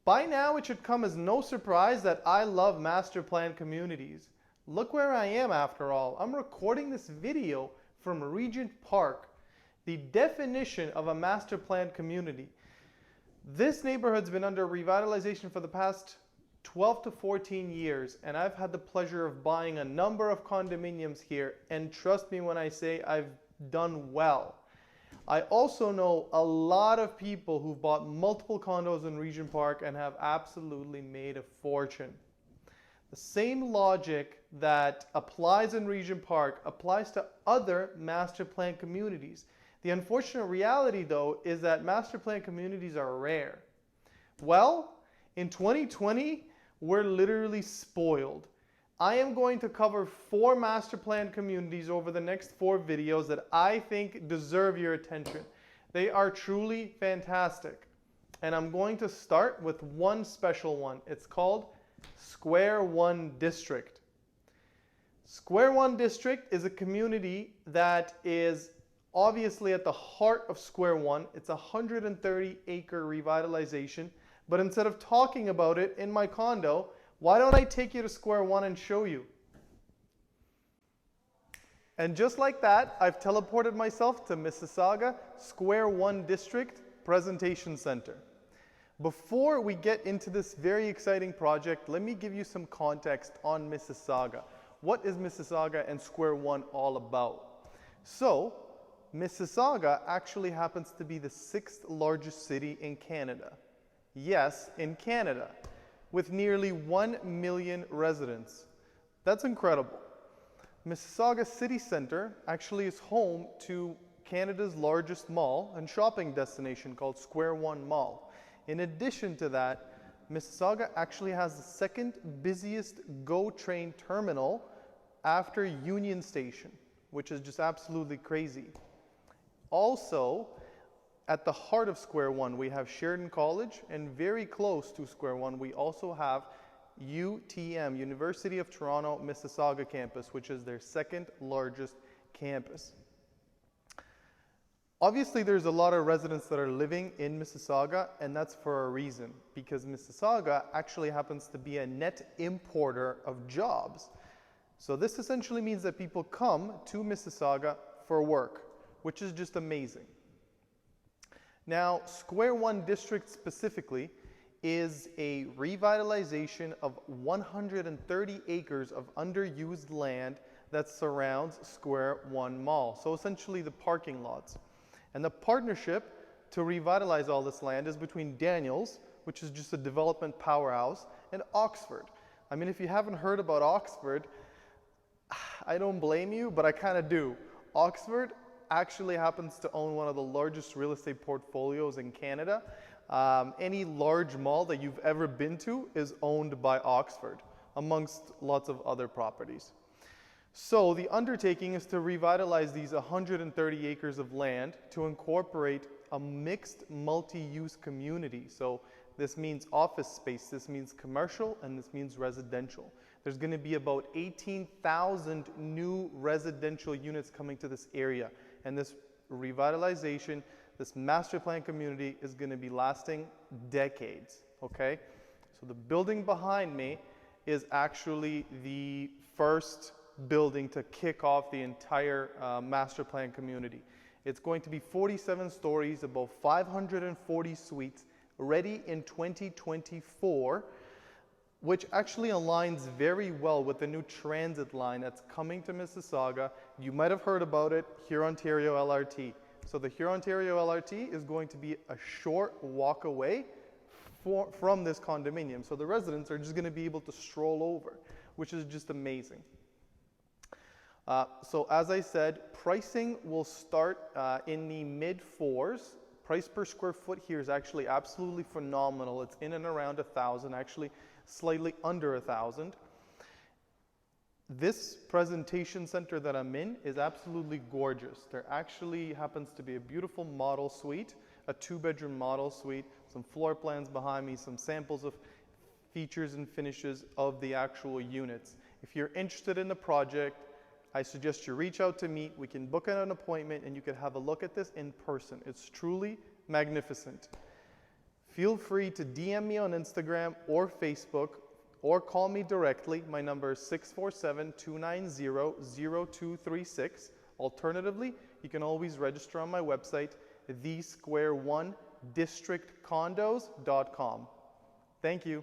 By now, it should come as no surprise that I love master plan communities. Look where I am after all. I'm recording this video from Regent Park, the definition of a master plan community. This neighborhood's been under revitalization for the past 12 to 14 years, and I've had the pleasure of buying a number of condominiums here, and trust me when I say I've done well. I also know a lot of people who've bought multiple condos in Regent Park and have absolutely made a fortune. The same logic that applies in Regent Park applies to other master plan communities. The unfortunate reality, though, is that master plan communities are rare. Well, in 2020, we're literally spoiled. I am going to cover 4 master plan communities over the next 4 videos that I think deserve your attention. They are truly fantastic. And I'm going to start with one special one. It's called Square One District. Square One District is a community that is obviously at the heart of Square One. It's a 130-acre revitalization. But instead of talking about it in my condo, why don't I take you to Square One and show you? And just like that, I've teleported myself to Mississauga Square One District Presentation Center. Before we get into this very exciting project, let me give you some context on Mississauga. What is Mississauga and Square One all about? So, Mississauga actually happens to be the 6th largest city in Canada. Yes, in Canada, with nearly 1 million residents. That's incredible. Mississauga City Centre actually is home to Canada's largest mall and shopping destination called Square One Mall. In addition to that, Mississauga actually has the 2nd busiest GO train terminal after Union Station, which is just absolutely crazy. Also, at the heart of Square One, we have Sheridan College, and very close to Square One, we also have UTM, University of Toronto Mississauga campus, which is their 2nd largest campus. Obviously, there's a lot of residents that are living in Mississauga, and that's for a reason, because Mississauga actually happens to be a net importer of jobs. So this essentially means that people come to Mississauga for work, which is just amazing. Now, Square One District specifically is a revitalization of 130 acres of underused land that surrounds Square One Mall. So essentially the parking lots. And the partnership to revitalize all this land is between Daniels, which is just a development powerhouse, and Oxford. I mean, if you haven't heard about Oxford, I don't blame you, but I kind of do. Oxford actually happens to own one of the largest real estate portfolios in Canada. Any large mall that you've ever been to is owned by Oxford, amongst lots of other properties. So the undertaking is to revitalize these 130 acres of land to incorporate a mixed multi-use community. So this means office space, this means commercial, and this means residential. There's going to be about 18,000 new residential units coming to this area. And this revitalization, this master plan community is going to be lasting decades, okay? So the building behind me is actually the first building to kick off the entire master plan community. It's going to be 47 stories, about 540 suites, ready in 2024, which actually aligns very well with the new transit line that's coming to Mississauga. You might have heard about it, Hurontario LRT. So the Hurontario LRT is going to be a short walk away from this condominium. So the residents are just going to be able to stroll over, which is just amazing. So as I said, pricing will start in the mid-4s. Price per square foot here is actually absolutely phenomenal. It's in and around 1,000, actually slightly under 1,000. This presentation center that I'm in is absolutely gorgeous. There actually happens to be a beautiful model suite, a 2-bedroom model suite, some floor plans behind me, some samples of features and finishes of the actual units. If you're interested in the project, I suggest you reach out to me. We can book an appointment and you can have a look at this in person. It's truly magnificent. Feel free to DM me on Instagram or Facebook or call me directly. My number is 647-290-0236. Alternatively, you can always register on my website, thesquare1districtcondos.com. Thank you.